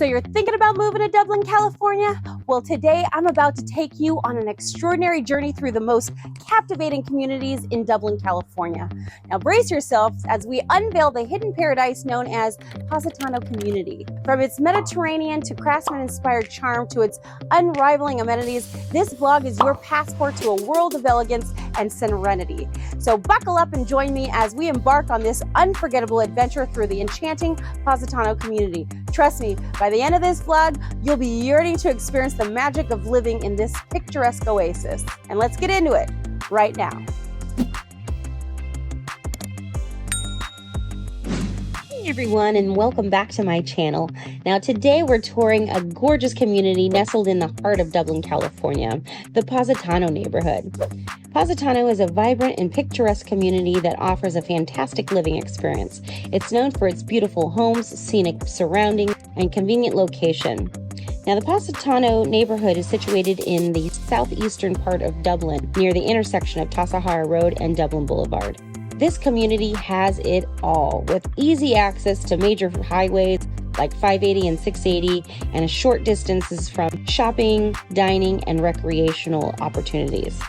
So you're thinking about moving to Dublin, California? Well, today I'm about to take you on an extraordinary journey through the most captivating communities in Dublin, California. Now brace yourselves as we unveil the hidden paradise known as Positano Community. From its Mediterranean to craftsman-inspired charm to its unrivaling amenities, this vlog is your passport to a world of elegance and serenity. So buckle up and join me as we embark on this unforgettable adventure through the enchanting Positano Community. Trust me, by the end of this vlog, you'll be yearning to experience the magic of living in this picturesque oasis. And let's get into it right now. Hey everyone, and welcome back to my channel. Now today we're touring a gorgeous community nestled in the heart of Dublin, California, the Positano neighborhood. Positano is a vibrant and picturesque community that offers a fantastic living experience. It's known for its beautiful homes, scenic surroundings, and convenient location. Now, the Positano neighborhood is situated in the southeastern part of Dublin, near the intersection of Tassajara Road and Dublin Boulevard. This community has it all, with easy access to major highways like 580 and 680, and a short distances from shopping, dining, and recreational opportunities.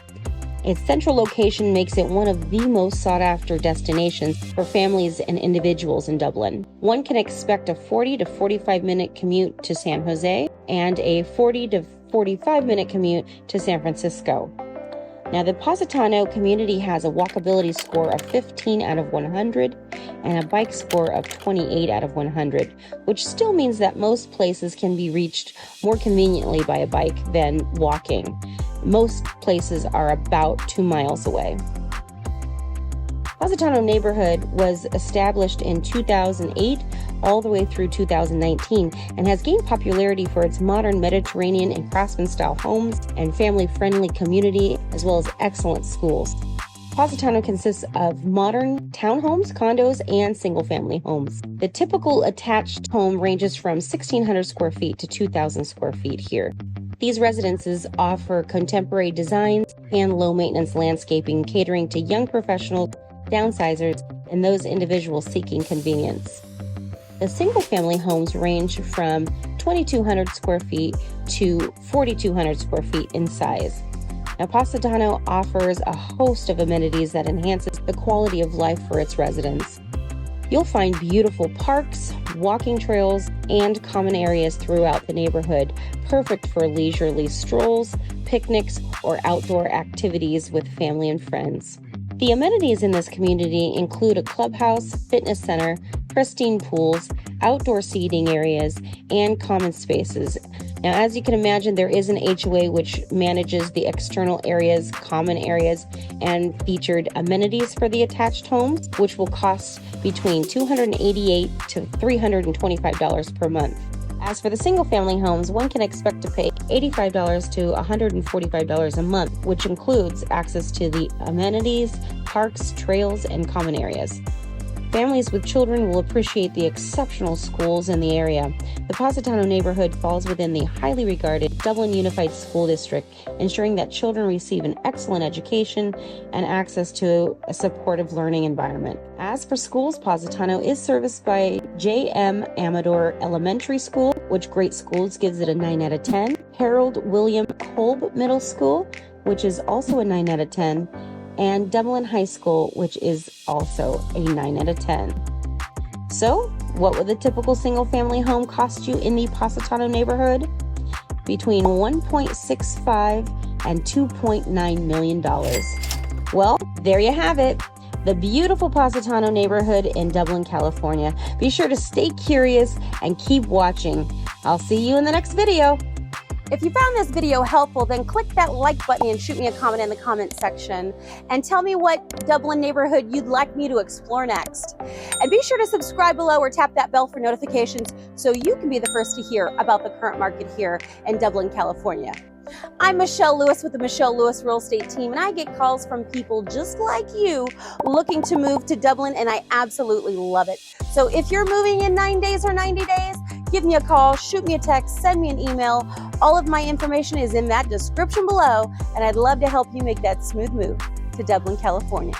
Its central location makes it one of the most sought-after destinations for families and individuals in Dublin. One can expect a 40 to 45-minute commute to San Jose and a 40 to 45-minute commute to San Francisco. Now, the Positano community has a walkability score of 15 out of 100 and a bike score of 28 out of 100, which still means that most places can be reached more conveniently by a bike than walking. Most places are about 2 miles away. Positano neighborhood was established in 2008 all the way through 2019 and has gained popularity for its modern Mediterranean and craftsman-style homes and family-friendly community, as well as excellent schools. Positano consists of modern townhomes, condos, and single-family homes. The typical attached home ranges from 1,600 square feet to 2,000 square feet here. These residences offer contemporary designs and low-maintenance landscaping, catering to young professionals, downsizers, and those individuals seeking convenience. The single-family homes range from 2,200 square feet to 4,200 square feet in size. Now, Positano offers a host of amenities that enhances the quality of life for its residents. You'll find beautiful parks, walking trails, and common areas throughout the neighborhood, perfect for leisurely strolls, picnics, or outdoor activities with family and friends. The amenities in this community include a clubhouse, fitness center, pristine pools, outdoor seating areas, and common spaces. Now, as you can imagine, there is an HOA which manages the external areas, common areas, and featured amenities for the attached homes, which will cost between $288 to $325 per month. As for the single-family homes, one can expect to pay $85 to $145 a month, which includes access to the amenities, parks, trails, and common areas. Families with children will appreciate the exceptional schools in the area. The Positano neighborhood falls within the highly regarded Dublin Unified School District, ensuring that children receive an excellent education and access to a supportive learning environment. As for schools, Positano is serviced by J.M. Amador Elementary School, which Great Schools gives it a 9 out of 10, Harold William Kolb Middle School, which is also a 9 out of 10, and Dublin High School, which is also a 9 out of 10. So, what would the typical single-family home cost you in the Positano neighborhood? Between $1.65 and $2.9 million. Well, there you have it. The beautiful Positano neighborhood in Dublin, California. Be sure to stay curious and keep watching. I'll see you in the next video. If you found this video helpful, then click that like button and shoot me a comment in the comment section. And tell me what Dublin neighborhood you'd like me to explore next. And be sure to subscribe below or tap that bell for notifications so you can be the first to hear about the current market here in Dublin, California. I'm Michelle Lewis with the Michelle Lewis Real Estate Team, and I get calls from people just like you looking to move to Dublin, and I absolutely love it. So if you're moving in 9 days or 90 days, give me a call, shoot me a text, send me an email. All of my information is in that description below, and I'd love to help you make that smooth move to Dublin, California.